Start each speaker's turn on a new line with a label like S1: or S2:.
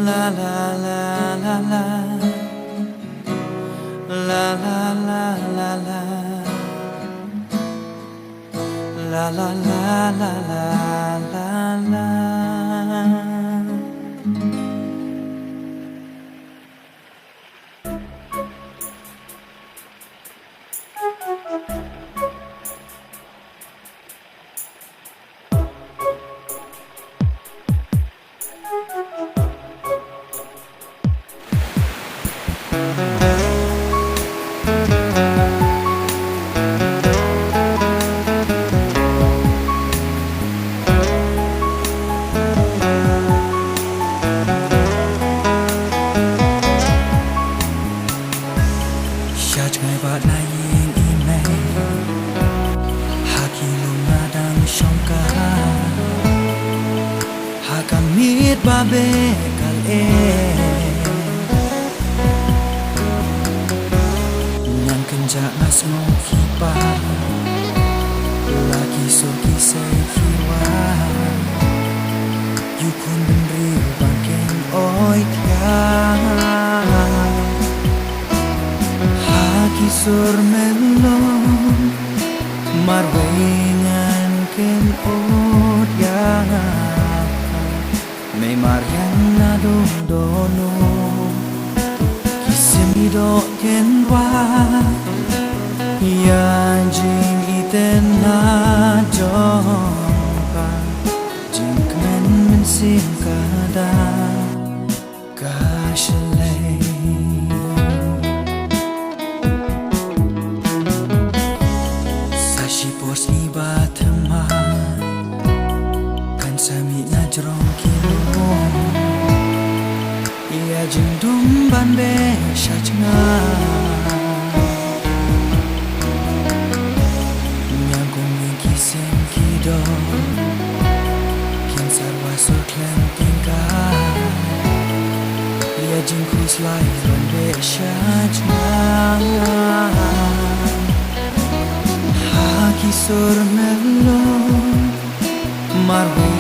S1: La la la la la la la la la la la la la la la la. Ngày bạn này in email Haki luna đang trong ca Haka mit babe kal Nyan kenja nas mo kipa Lagi soki say kiwa Yukun benri bangkeng oi kya Kisur melon marwengan ken od yang me marian nado dono kisimido ken wa ya jing iten na jompa jing kmen men sim kada kashlei Pos ni batama kan sami na jrong kilo ia jindum bande shachna nyang kong ni kisem kido kin sarwa so klem tingka ia jing kus lai bande shachna Kisur melon marwi